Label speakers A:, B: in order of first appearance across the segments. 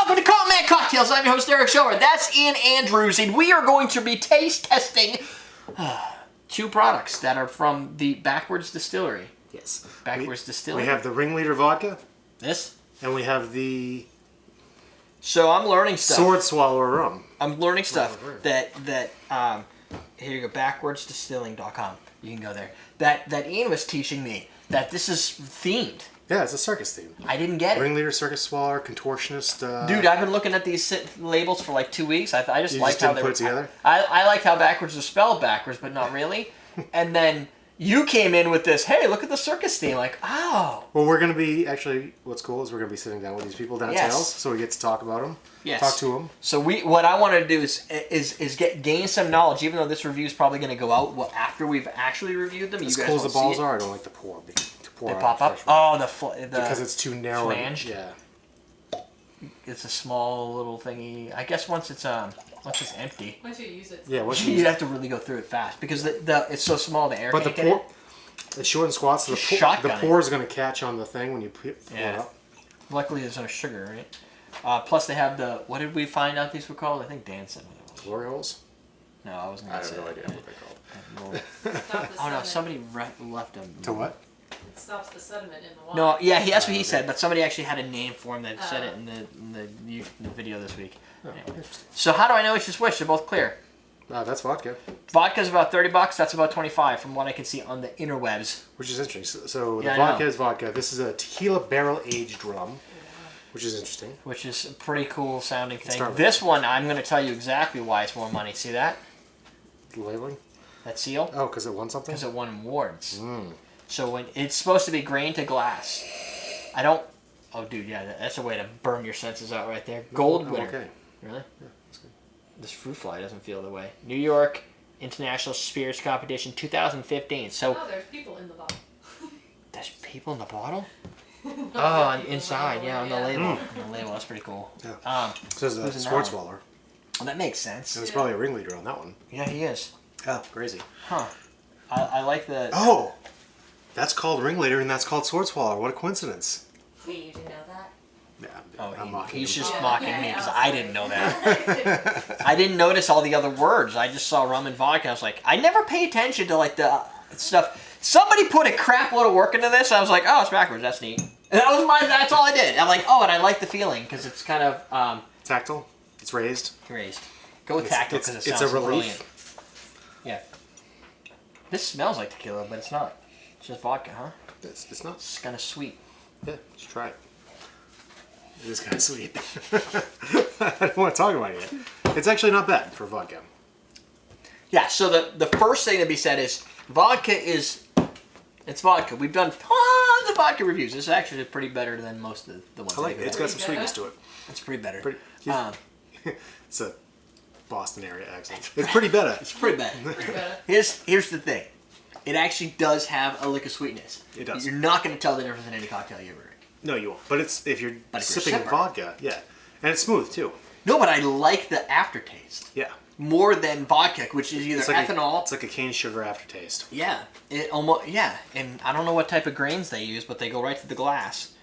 A: welcome to Comment Cocktails. I'm your host, Derrick Schommer. That's Ian Andrews, and we are going to be taste testing two products that are from the Backwards Distillery.
B: Yes.
A: Backwards Distilling.
B: We have the Ringleader Vodka.
A: This.
B: And we have the...
A: So I'm learning stuff.
B: Sword Swallower Rum.
A: I'm learning stuff that here you go, backwardsdistilling.com. You can go there. That Ian was teaching me that this is themed.
B: Yeah, it's a circus theme.
A: I didn't get it.
B: Ringleader, circus swallower, contortionist.
A: Dude, I've been looking at these labels for like 2 weeks. I just liked how they
B: put it together.
A: I liked how backwards was spelled backwards, but not really. And then you came in with this. Hey, look at the circus theme. Like, oh.
B: Well, we're gonna be actually. What's cool is we're gonna be sitting down with these people down at Tails, so we get to talk about them.
A: Yes.
B: Talk to them.
A: So what I want to do is gain some knowledge, even though this review is probably going to go out after we've actually reviewed them.
B: As cool as the balls are, I don't like to pour.
A: They pop up. Oh,
B: because it's too narrow.
A: Flanged.
B: Yeah.
A: It's a small little thingy. I guess once it's empty.
C: Once you use it.
B: Yeah.
A: You'd have to really go through it fast because it's so small. The air.
B: But the pour, it's short and squat, so the pour is going to catch on the thing when you pull it up.
A: Luckily, there's no sugar, right? Plus, they have the. What did we find out these were called? I think Dan said what it was.
B: Glory holes?
A: No, I wasn't going to say.
B: I have no idea what they're called.
A: Oh no! Somebody left them.
B: To what?
C: It stops the sediment in the water.
A: No, yeah, that's what he said, but somebody actually had a name for him that said it in the video this week.
B: Oh,
A: anyway. So how do I know which is which? They're both clear.
B: That's vodka.
A: Vodka's about $30. That's about 25 from what I can see on the interwebs.
B: Which is interesting. So the vodka is vodka. This is a tequila barrel aged rum, which is interesting.
A: Which is a pretty cool sounding thing. This one, I'm going to tell you exactly why it's more money. See that?
B: The labeling?
A: That seal?
B: Oh, because it won something?
A: Because it won awards. So when it's supposed to be grain to glass. I don't... Oh, dude, yeah, that's a way to burn your senses out right there. Gold winner.
B: Okay.
A: Really?
B: Yeah, that's good.
A: This fruit fly doesn't feel the way. New York International Spirits Competition 2015. So...
C: Oh, there's people in the bottle.
A: There's people in the bottle? Oh, inside, on the label. On the label, that's pretty cool.
B: Yeah. It says a sword swallower.
A: Well, that makes sense.
B: There's probably a ringleader on that one.
A: Yeah, he is.
B: Oh, crazy.
A: Huh. I like the...
B: Oh! That's called Ringleader, and that's called Sword Swallower. What a coincidence.
C: Wait, you didn't know that?
B: Yeah, I'm mocking
A: he's
B: him.
A: just mocking me because I didn't know that. I didn't notice all the other words. I just saw rum and vodka. I was like, I never pay attention to like the stuff. Somebody put a crap load of work into this. I was like, oh, it's backwards. That's neat. And that's all I did. I'm like, oh, and I like the feeling because it's kind of...
B: tactile. It's raised.
A: Raised. Go with tactile because it sounds
B: it's a relief.
A: brilliant. Yeah. This smells like tequila, but it's not. It's just vodka, huh?
B: It's not.
A: It's kind of sweet.
B: Yeah, let's try it. It is kind of sweet. I don't want to talk about it yet. It's actually not bad for vodka.
A: Yeah, so the first thing to be said is vodka is... It's vodka. We've done tons of vodka reviews. This is actually pretty better than most of the ones.
B: I like it. It's got some sweetness to it.
A: It's pretty better.
B: It's a Boston area accent. It's pretty better.
A: It's pretty better. Here's the thing. It actually does have a lick of sweetness.
B: It does.
A: You're not going to tell the difference in any cocktail you ever drink.
B: No, you won't. But it's if you're sipping vodka, yeah. And it's smooth, too.
A: No, but I like the aftertaste.
B: Yeah.
A: More than vodka, which is either ethanol...
B: It's like a cane sugar aftertaste.
A: Yeah. And I don't know what type of grains they use, but they go right to the glass.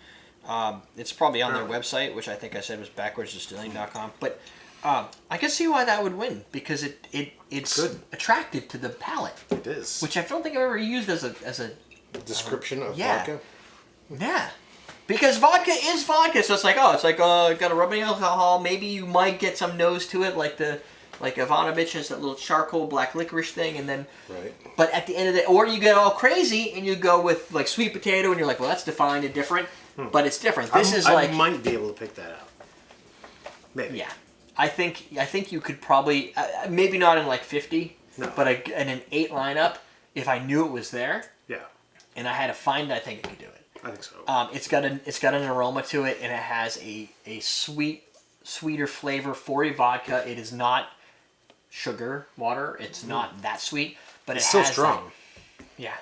A: It's probably on their website, which I think I said was backwardsdistilling.com. But I can see why that would win, because it's good. Attractive to the palate.
B: It is.
A: Which I don't think I've ever used as a
B: description of vodka?
A: Yeah. Because vodka is vodka, so it's like, got a rubbing alcohol. Maybe you might get some nose to it, like Ivanovich has that little charcoal black licorice thing, and then...
B: Right.
A: But at the end of the... Or you get all crazy, and you go with, like, sweet potato, and you're like, well, that's defined and different. But it's different. I
B: might be able to pick that out. Maybe.
A: Yeah. I think you could probably... maybe not in, like, 50, but in an 8 lineup, if I knew it was there...
B: Yeah.
A: And I had to find it, I think I could do it.
B: I think so.
A: It's got an aroma to it, and it has a sweeter flavor for a vodka. It is not sugar water. It's not that sweet, but it's
B: still strong.
A: Yeah.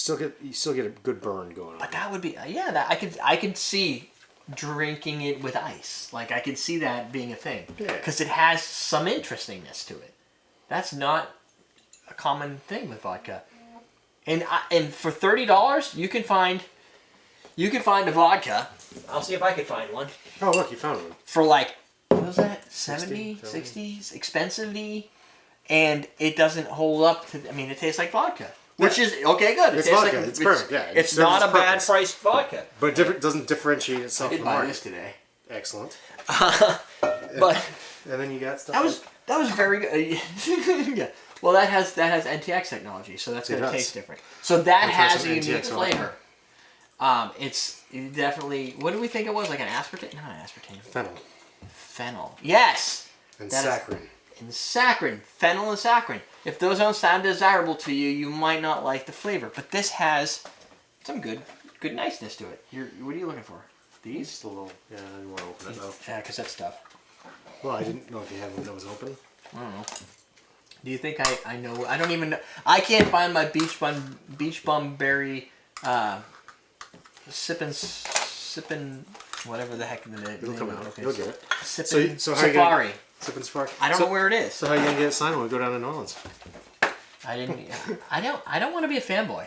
B: You still get a good burn going on.
A: But that would be I could see drinking it with ice. Like I could see that being a thing.
B: Yeah.
A: Because it has some interestingness to it. That's not a common thing with vodka. And for $30, you can find a vodka. I'll see if I can find one.
B: Oh, look, you found one.
A: For like what was that? 70,
B: 60?
A: 60s, expensive-y, and it doesn't hold up to. I mean, it tastes like vodka, which is okay. Good.
B: It's
A: tastes
B: vodka.
A: Like,
B: It's perfect. Yeah, it
A: it's
B: serves
A: not
B: its
A: a bad
B: purpose.
A: priced vodka.
B: But it doesn't differentiate itself
A: I did
B: from the
A: buy
B: market.
A: this today,
B: Excellent.
A: but
B: And then you got stuff.
A: that was very good. Yeah. Well, that has NTX technology, so that's going to taste different. So that has a unique flavor. It's definitely. What do we think it was? Like an aspartame? Not an aspartame. Fennel. Yes.
B: And
A: that
B: saccharin.
A: And saccharin. Fennel and saccharin. If those don't sound desirable to you, you might not like the flavor. But this has some good niceness to it. What are you looking for? These?
B: Just a little. Yeah, I didn't want to open it though.
A: Yeah, because that's tough.
B: Well, I didn't know if you had one that was open.
A: I don't know. Do you think I know? I don't even know. I can't find my beach bum berry sippin' whatever the heck the name.
B: It'll come out. You'll get it.
A: Sippin'
B: So how you
A: Safari.
B: Sippin' Safari.
A: I don't know where it is.
B: So how are you gonna get it signed when we go down to New Orleans?
A: I don't want to be a fanboy.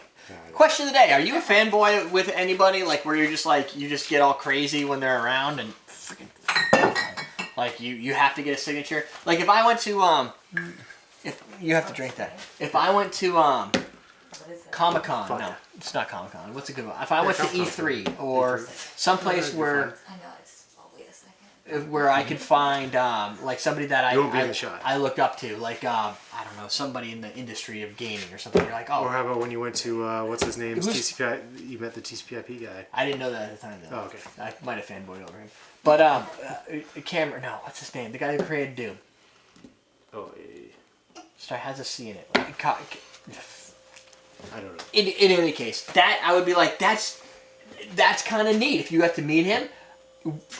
A: Question of the day: are you a fanboy with anybody? Like where you're just like you just get all crazy when they're around and freaking like you have to get a signature. Like if I went to if you have to drink that. If I went to Comic-Con, no, it's not Comic-Con. What's a good one? If I went to E3 or someplace where
C: I know. I'll wait a second.
A: where I could find like somebody that
B: You won't be in the shot.
A: I look up to, like I don't know, somebody in the industry of gaming or something. You're like, oh.
B: Or how about when you went to what's his name?
A: Who's-
B: TCP. You met the TCP/IP guy.
A: I didn't know that at the time though.
B: Oh, okay.
A: I might have fanboyed over him. But Cameron, no, what's his name? The guy who created Doom.
B: Oh,
A: Sorry, has a C in it.
B: I don't know.
A: In any case, that I would be like, that's kind of neat. If you got to meet him,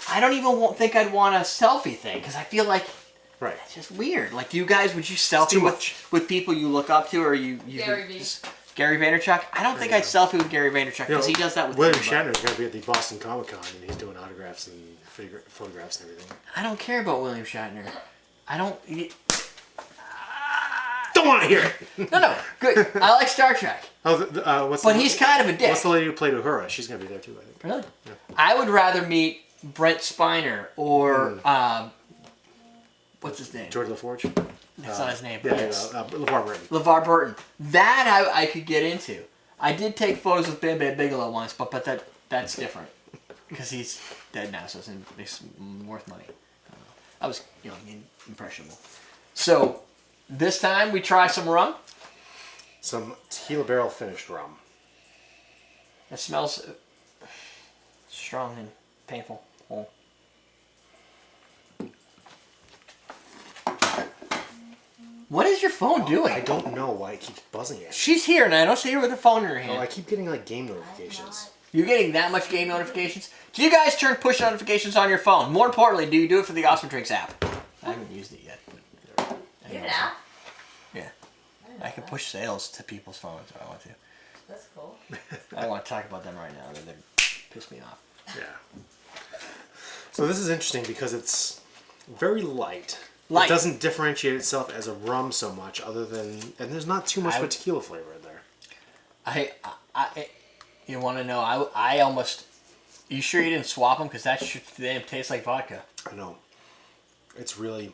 A: I don't even think I'd want a selfie thing because I feel like
B: Right.
A: it's just weird. Like, would you selfie with people you look up to or you
C: Gary V.
A: Gary Vaynerchuk? I don't think I'd selfie with Gary Vaynerchuk because he does that with
B: William
A: everybody.
B: Shatner's going to be at the Boston Comic Con and he's doing autographs and photographs and everything.
A: I don't care about William Shatner. I don't.
B: Don't want to hear it.
A: No, good. I like Star Trek.
B: Oh,
A: But he's kind of a dick.
B: What's the lady who played Uhura? She's going to be there too, I think.
A: Really? Yeah. I would rather meet Brent Spiner or what's his name?
B: George LaForge?
A: That's not his name.
B: Yeah, LeVar Burton.
A: LeVar Burton. That I could get into. I did take photos with Bam Bam Bigelow once, but that's different because he's dead now, so it's worth money. I was impressionable. So this time we try some rum.
B: Some tequila barrel finished rum.
A: It smells strong and painful. Oh. What is your phone doing?
B: I don't know why it keeps buzzing at me.
A: She's here, and I don't see her with her phone in her hand.
B: Oh, I keep getting like game notifications.
A: You're getting that much game notifications? Do you guys turn push notifications on your phone? More importantly, do you do it for the Awesome Drinks app? I haven't used it yet.
C: You have an app?
A: Yeah. I can push sales to people's phones if I want to.
C: That's cool.
A: I don't want to talk about them right now. They piss me off.
B: Yeah. So this is interesting because it's very light.
A: Light.
B: It doesn't differentiate itself as a rum so much, other than, and there's not too much of a tequila flavor in there.
A: You want to know? I almost. You sure you didn't swap them? Because that should taste like vodka.
B: I know. It's really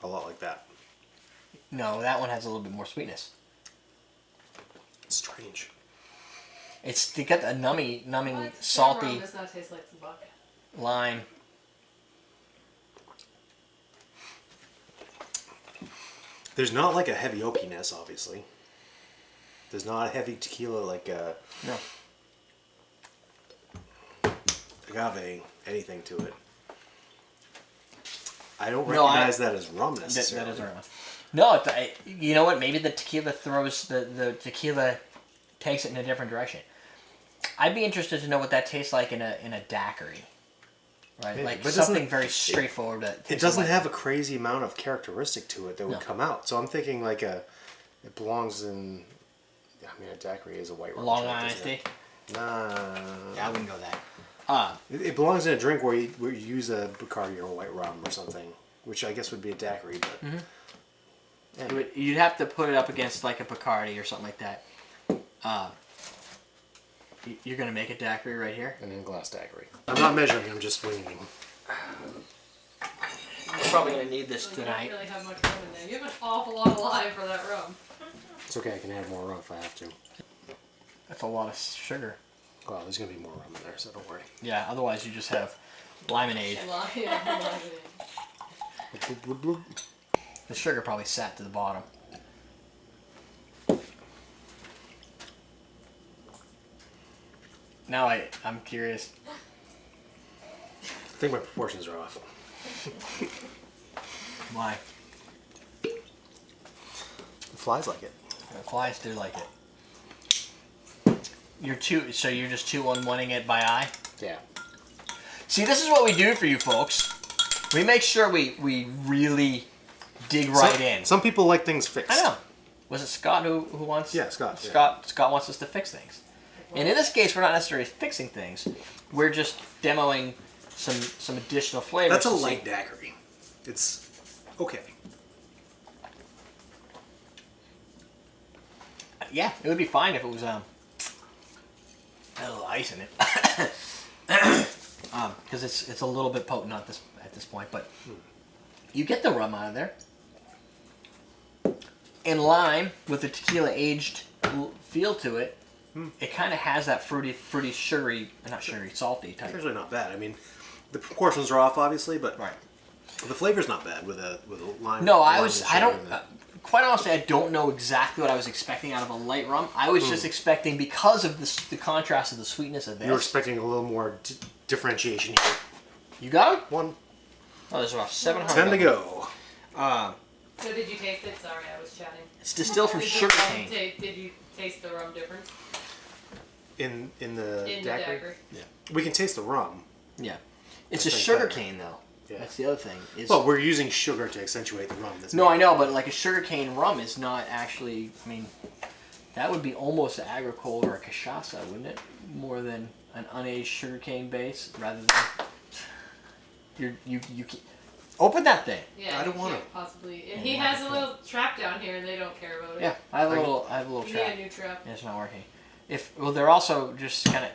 B: a lot like that.
A: No, that one has a little bit more sweetness.
B: It's strange.
A: They got a numbing,
C: What?
A: salty
C: Rum does not taste like the vodka.
A: lime.
B: There's not like a heavy oakiness, obviously. There's not a heavy tequila like
A: No.
B: agave, anything to it. I don't recognize that as rum necessarily.
A: That is rum. No, you know what? Maybe the tequila throws the tequila takes it in a different direction. I'd be interested to know what that tastes like in a daiquiri, right?
B: Maybe.
A: Like
B: But
A: something very straightforward.
B: It doesn't have a crazy amount of characteristic to it that would come out. So I'm thinking like it belongs in. I mean, a daiquiri is a white rum.
A: Long
B: drink,
A: Island
B: isn't it?
A: tea.
B: Nah.
A: Yeah, I wouldn't go that.
B: It belongs in a drink where you use a Bacardi or a white rum or something, which I guess would be a daiquiri. But
A: You'd have to put it up against like a Bacardi or something like that. You're gonna make a daiquiri right here.
B: An in-glass daiquiri. I'm not measuring. I'm just winging.
A: probably gonna need this
C: So you
A: tonight.
C: don't really have much rum in there. You have an awful lot of lime for that rum.
B: It's okay, I can add more rum if I have to.
A: That's a lot of sugar.
B: Well, there's gonna be more rum in there, so don't worry.
A: Yeah, otherwise you just have limonade.
B: Bloop, bloop, bloop.
A: The sugar probably sat to the bottom. Now I'm curious.
B: I think my proportions are off.
A: Why?
B: The flies like it.
A: The flies do like it. You're just 2-on-1ing it by eye?
B: Yeah.
A: See, this is what we do for you folks. We make sure we really dig right in.
B: Some people like things fixed.
A: I know. Was it Scott who wants?
B: Yeah, Scott.
A: Scott wants us to fix things. And in this case, we're not necessarily fixing things. We're just demoing some additional flavors.
B: That's a light daiquiri. It's okay.
A: Yeah, it would be fine if it was a little ice in it. Because it's a little bit potent at this point, but you get the rum out of there. And lime with the tequila aged feel to it. It kind of has that fruity, sugary, not sugary, salty type.
B: It's actually not bad. I mean, the proportions are off, obviously, but
A: Right.
B: the flavor's not bad with a lime.
A: No,
B: lime
A: quite honestly, I don't know exactly what I was expecting out of a light rum. I was just expecting, because of the contrast of the sweetness of this.
B: You were expecting a little more differentiation here.
A: You got it?
B: One.
A: Oh, there's about 700.
B: 10 to go.
C: So did you taste it? Sorry, I was chatting.
A: It's distilled from sugar cane.
C: Did you taste the rum difference?
B: In the
C: In the daiquiri?
B: Yeah. We can taste the rum.
A: Yeah. It's a
B: That's
A: sugar
B: better.
A: cane, though.
B: Yeah.
A: That's the other thing.
B: Well, we're using sugar to accentuate the rum.
A: No, I know, but like a sugarcane rum is not actually. I mean, that would be almost an agricole or a cachaça, wouldn't it? More than an unaged sugarcane base, rather than you open that thing.
C: Yeah,
B: I don't
C: you
B: want
C: can't possibly. And he has a little trap down here, and they don't care about it.
A: Yeah, I have a little
C: You
A: trap.
C: need a new trap.
A: Yeah, it's not working. They're also just kind of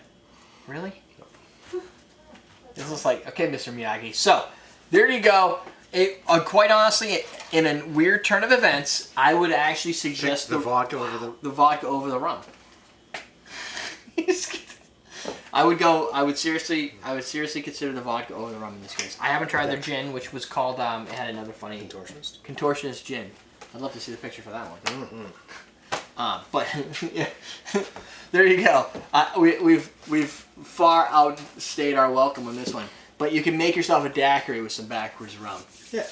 A: really. This looks like okay, Mr. Miyagi. So there you go. Quite honestly, in a weird turn of events, I would actually suggest
B: the vodka over
A: the vodka over the rum. I would seriously consider the vodka over the rum in this case. I haven't tried their gin, which was called. It had another funny contortionist gin. I'd love to see the picture for that one. But yeah, there you go. We've far outstayed our welcome on this one. But you can make yourself a daiquiri with some backwards rum.
B: Yeah.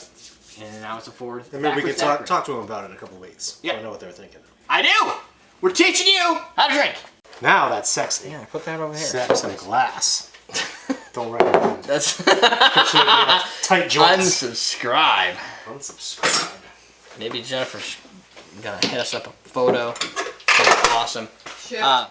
A: And now it's a forward.
B: And maybe we can
A: daiquiri.
B: talk to them about it in a couple of weeks.
A: Yeah.
B: So I know what they're thinking.
A: I do. We're teaching you how to drink.
B: Now that's sexy.
A: Yeah, put that over here.
B: Sex in a glass. Don't recommend.
A: That's
B: Tight joints.
A: unsubscribe.
B: Unsubscribe.
A: Maybe Jennifer's gonna hit us up a photo. That'd be awesome.
C: Sure.